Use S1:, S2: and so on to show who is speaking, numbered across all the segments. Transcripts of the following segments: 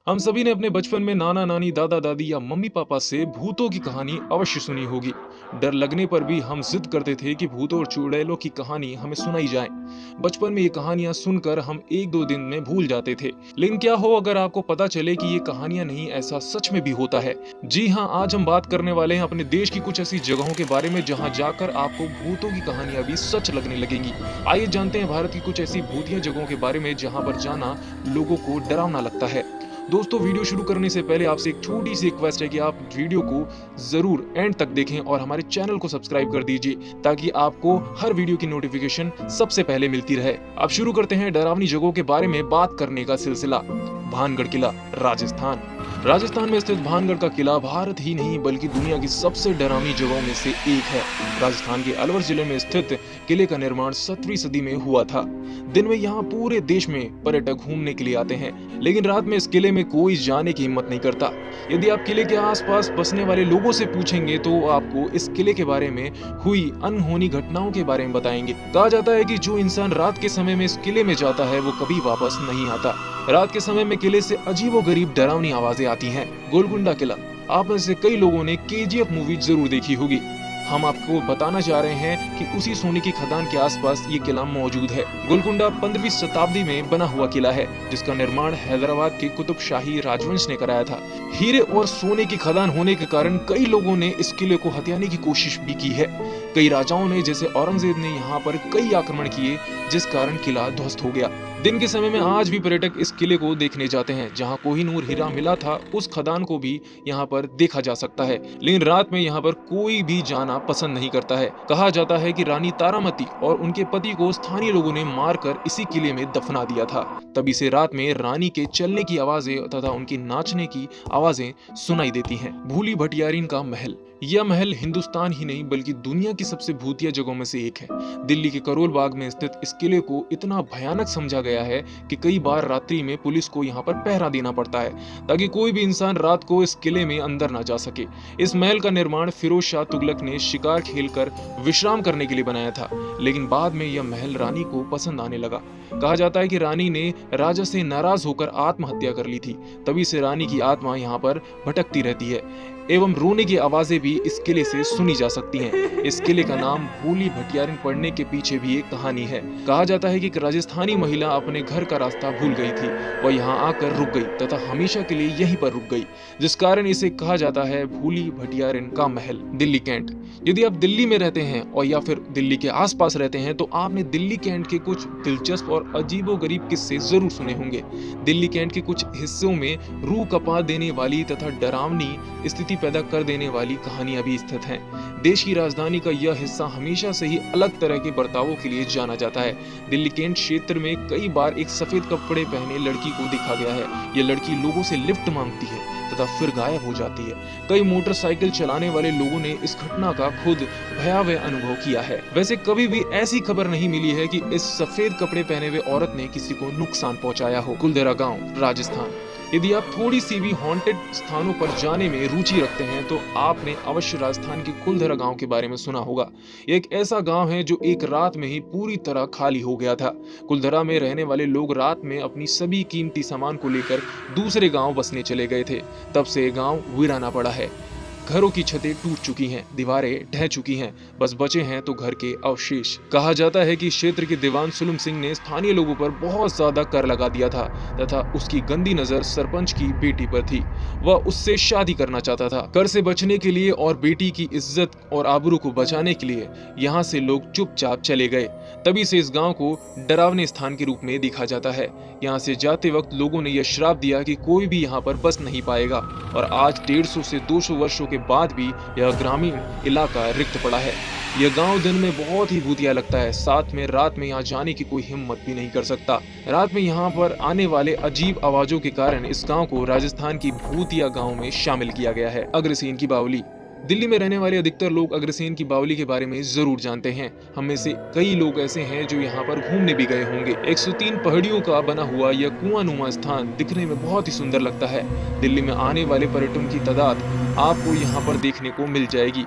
S1: हम सभी ने अपने बचपन में नाना नानी दादा दादी या मम्मी पापा से भूतों की कहानी अवश्य सुनी होगी। डर लगने पर भी हम जिद करते थे कि भूतों और चुड़ैलों की कहानी हमें सुनाई जाए। बचपन में ये कहानियां सुनकर हम एक दो दिन में भूल जाते थे, लेकिन क्या हो अगर आपको पता चले कि ये कहानियां नहीं, ऐसा सच में भी होता है। जी हाँ, आज हम बात करने वाले हैं अपने देश की कुछ ऐसी जगहों के बारे में जहाँ जाकर आपको भूतों की कहानियां भी सच लगने लगेंगी। आइए जानते हैं भारत की कुछ ऐसी भूतिया जगहों के बारे में जहाँ पर जाना लोगों को डरावना लगता है। दोस्तों, वीडियो शुरू करने से पहले आपसे एक छोटी सी रिक्वेस्ट है कि आप वीडियो को जरूर एंड तक देखें और हमारे चैनल को सब्सक्राइब कर दीजिए ताकि आपको हर वीडियो की नोटिफिकेशन सबसे पहले मिलती रहे। अब शुरू करते हैं डरावनी जगहों के बारे में बात करने का सिलसिला। भानगढ़ किला, राजस्थान। राजस्थान में स्थित भानगढ़ का किला भारत ही नहीं बल्कि दुनिया की सबसे डरावनी जगहों में से एक है। राजस्थान के अलवर जिले में स्थित किले का निर्माण 17वीं सदी में हुआ था। दिन में यहाँ पूरे देश में पर्यटक घूमने के लिए आते हैं, लेकिन रात में इस किले में कोई जाने की हिम्मत नहीं करता। यदि आप किले के आसपास बसने वाले लोगों से पूछेंगे तो आपको इस किले के बारे में हुई अनहोनी घटनाओं के बारे में बताएंगे। कहा जाता है कि जो इंसान रात के समय में इस किले में जाता है वो कभी वापस नहीं आता। रात के समय में किले से अजीबोगरीब डरावनी आवाजें आती हैं। गोलकुंडा किला, आप में से कई लोगों ने केजीएफ मूवी जरूर देखी होगी। हम आपको बताना चाह रहे हैं कि उसी सोने की खदान के आसपास ये किला मौजूद है। गोलकुंडा 15वीं शताब्दी में बना हुआ किला है, जिसका निर्माण हैदराबाद के कुतुब शाही राजवंश ने कराया था। हीरे और सोने की खदान होने के कारण कई लोगों ने इस किले को हथियाने की कोशिश भी की है। कई राजाओं ने, जैसे औरंगजेब ने, यहाँ पर कई आक्रमण किए, जिस कारण किला ध्वस्त हो गया। दिन के समय में आज भी पर्यटक इस किले को देखने जाते हैं। जहाँ कोहिनूर हीरा मिला था, उस खदान को भी यहाँ पर देखा जा सकता है, लेकिन रात में यहाँ पर कोई भी जाना पसंद नहीं करता है। कहा जाता है कि रानी तारामती और उनके पति को स्थानीय लोगों ने मारकर इसी किले में दफना दिया था। तभी से रात में रानी के चलने की आवाजें तथा उनकी नाचने की आवाजें सुनाई देती हैं। भूली भटियारिन का महल, यह महल हिंदुस्तान ही नहीं बल्कि दुनिया की सबसे भूतिया जगहों में से एक है। दिल्ली के करोल बाग में स्थित इस किले को इतना भयानक समझा गया है कि कई बार रात्रि में पुलिस को यहाँ पर पहरा देना पड़ता है ताकि कोई भी इंसान रात को इस किले में अंदर ना जा सके। इस महल का निर्माण फिरोज शाह तुगलक ने शिकार खेलकर विश्राम करने के लिए बनाया था, लेकिन बाद में यह महल रानी को पसंद आने लगा। कहा जाता है कि रानी ने राजा से नाराज होकर आत्महत्या कर ली थी। तभी से रानी की आत्मा यहाँ पर भटकती रहती है एवं रोने की आवाजें भी इस किले से सुनी जा सकती हैं। इस किले का नाम भूली भटियारिन पड़ने के पीछे भी एक कहानी है। कहा जाता है कि एक राजस्थानी महिला अपने घर का रास्ता भूल गई थी। वह यहाँ आकर रुक गई तथा हमेशा के लिए यहीं पर रुक गई, जिस कारण इसे कहा जाता है भूली भटियारिन का महल। दिल्ली कैंट, यदि आप दिल्ली में रहते हैं और या फिर दिल्ली के आसपास रहते हैं तो आपने दिल्ली कैंट के कुछ दिलचस्प और अजीबोगरीब किस्से जरूर सुने होंगे। दिल्ली कैंट के कुछ हिस्सों में रूह कपा देने वाली तथा डरावनी स्थिति पैदा कर देने वाली कहानियां भी स्थित हैं। देश की राजधानी का यह हिस्सा हमेशा से ही अलग तरह के बर्तावों के लिए जाना जाता है। दिल्ली कैंट क्षेत्र में कई बार एक सफेद कपड़े पहने लड़की को देखा गया है। यह लड़की लोगों से लिफ्ट मांगती है तथा फिर गायब हो जाती है। कई मोटरसाइकिल चलाने वाले लोगों ने इस घटना का खुद भयावह अनुभव किया है। वैसे कभी भी ऐसी खबर नहीं मिली है कि इस सफेद कपड़े पहने हुए औरत ने किसी को नुकसान पहुंचाया हो। कुलधरा गांव, राजस्थान, यदि आप थोड़ी सी भी हॉन्टेड स्थानों पर जाने में रुचि रखते हैं तो आपने अवश्य राजस्थान के कुलधरा गांव के बारे में सुना होगा। यह एक ऐसा गांव है जो एक रात में ही पूरी तरह खाली हो गया था। कुलधरा में रहने वाले लोग रात में अपनी सभी कीमती सामान को लेकर दूसरे गांव बसने चले गए थे। तब से यह गांव वीराना पड़ा है। घरों की छतें टूट चुकी हैं, दीवारें ढह चुकी हैं, बस बचे हैं तो घर के अवशेष। कहा जाता है कि क्षेत्र के दीवान सुलम सिंह ने स्थानीय लोगों पर बहुत ज्यादा कर लगा दिया था तथा उसकी गंदी नजर सरपंच की बेटी पर थी। वह उससे शादी करना चाहता था। कर से बचने के लिए और बेटी की इज्जत और आबरू को बचाने के लिए यहाँ से लोग चुपचाप चले गए। तभी से इस गाँव को डरावने स्थान के रूप में देखा जाता है। यहाँ से जाते वक्त लोगों ने यह श्राप दिया कि कोई भी यहाँ पर बस नहीं पाएगा और आज 150 से 200 वर्षों के बाद भी यह ग्रामीण इलाका रिक्त पड़ा है। यह गांव दिन में बहुत ही भूतिया लगता है, साथ में रात में यहाँ जाने की कोई हिम्मत भी नहीं कर सकता। रात में यहाँ पर आने वाले अजीब आवाजों के कारण इस गांव को राजस्थान की भूतिया गांव में शामिल किया गया है। अग्रसेन की बावली, दिल्ली में रहने वाले अधिकतर लोग अग्रसेन की बावली के बारे में जरूर जानते हैं। हम में से कई लोग ऐसे हैं जो यहाँ पर घूमने भी गए होंगे। 103 पहाड़ियों का बना हुआ यह कुआंनुमा स्थान दिखने में बहुत ही सुंदर लगता है। दिल्ली में आने वाले पर्यटकों की तादाद आपको यहाँ पर देखने को मिल जाएगी।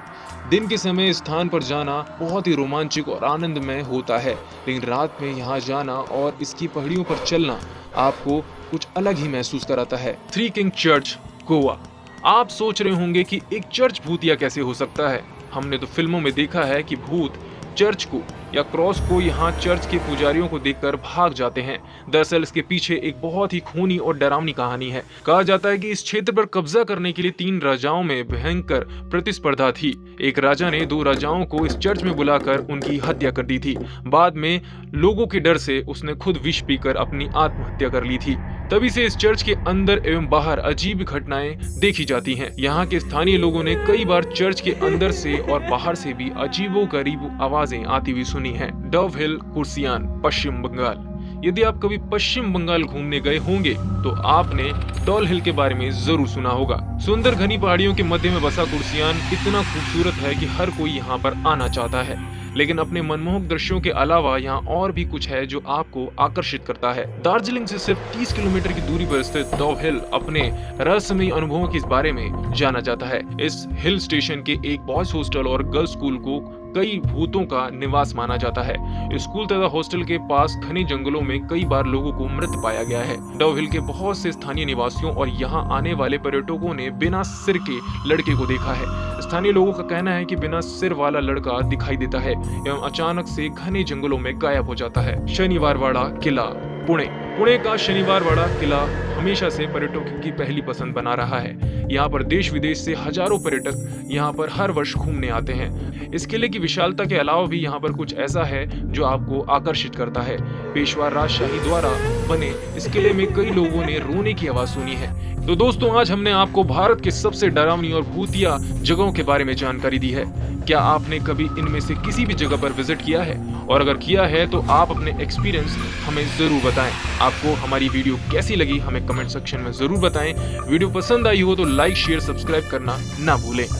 S1: दिन के समय इस स्थान पर जाना बहुत ही रोमांचक और आनंदमय होता है, लेकिन रात में यहाँ जाना और इसकी पहाड़ियों पर चलना आपको कुछ अलग ही महसूस कराता है। Three king church, Goa. आप सोच रहे होंगे कि एक चर्च भूतिया कैसे हो सकता है। हमने तो फिल्मों में देखा है कि भूत चर्च को या क्रॉस को यहाँ चर्च के पुजारियों को देखकर भाग जाते हैं। दरअसल इसके पीछे एक बहुत ही खूनी और डरावनी कहानी है। कहा जाता है कि इस क्षेत्र पर कब्जा करने के लिए 3 राजाओं में भयंकर प्रतिस्पर्धा थी। एक राजा ने 2 राजाओं को इस चर्च में बुलाकर उनकी हत्या कर दी थी। बाद में लोगों के डर से उसने खुद विष पीकर अपनी आत्महत्या कर ली थी। तभी से इस चर्च के अंदर एवं बाहर अजीब घटनाएं देखी जाती हैं। यहाँ के स्थानीय लोगों ने कई बार चर्च के अंदर से और बाहर से भी अजीबोगरीब आवाजें आती हुई सुनी हैं। डव हिल, कुर्सियान, पश्चिम बंगाल। यदि आप कभी पश्चिम बंगाल घूमने गए होंगे तो आपने डॉल हिल के बारे में जरूर सुना होगा। सुंदर घनी पहाड़ियों के मध्य में बसा कुर्सियान इतना खूबसूरत है कि हर कोई यहाँ पर आना चाहता है, लेकिन अपने मनमोहक दृश्यों के अलावा यहाँ और भी कुछ है जो आपको आकर्षित करता है। दार्जिलिंग से सिर्फ 30 किलोमीटर की दूरी पर स्थित डव हिल अपने रहस्यमयी अनुभवों के बारे में जाना जाता है। इस हिल स्टेशन के एक बॉयज हॉस्टल और गर्ल्स स्कूल को कई भूतों का निवास माना जाता है। स्कूल तथा हॉस्टल के पास घने जंगलों में कई बार लोगों को मृत पाया गया है। डव हिल के बहुत से स्थानीय निवासियों और यहाँ आने वाले पर्यटकों ने बिना सिर के लड़के को देखा है। स्थानीय लोगों का कहना है कि बिना सिर वाला लड़का दिखाई देता है एवं अचानक से घने जंगलों में गायब हो जाता है। शनिवार वाड़ा किला, पुणे का शनिवार वाड़ा किला हमेशा से पर्यटकों की पहली पसंद बना रहा है। यहाँ पर देश विदेश से हजारों पर्यटक यहाँ पर हर वर्ष घूमने आते हैं। इस किले की विशालता के अलावा भी यहाँ पर कुछ ऐसा है जो आपको आकर्षित करता है। पेशवा राजशाही द्वारा बने इस किले में कई लोगों ने रोने की आवाज सुनी है। तो दोस्तों, आज हमने आपको भारत के सबसे डरावनी और भूतिया जगहों के बारे में जानकारी दी है। क्या आपने कभी इनमें से किसी भी जगह पर विजिट किया है? और अगर किया है तो आप अपने एक्सपीरियंस हमें जरूर बताएं। आपको हमारी वीडियो कैसी लगी हमें कमेंट सेक्शन में जरूर बताएं। वीडियो पसंद आई हो तो लाइक, शेयर, सब्सक्राइब करना ना भूलें।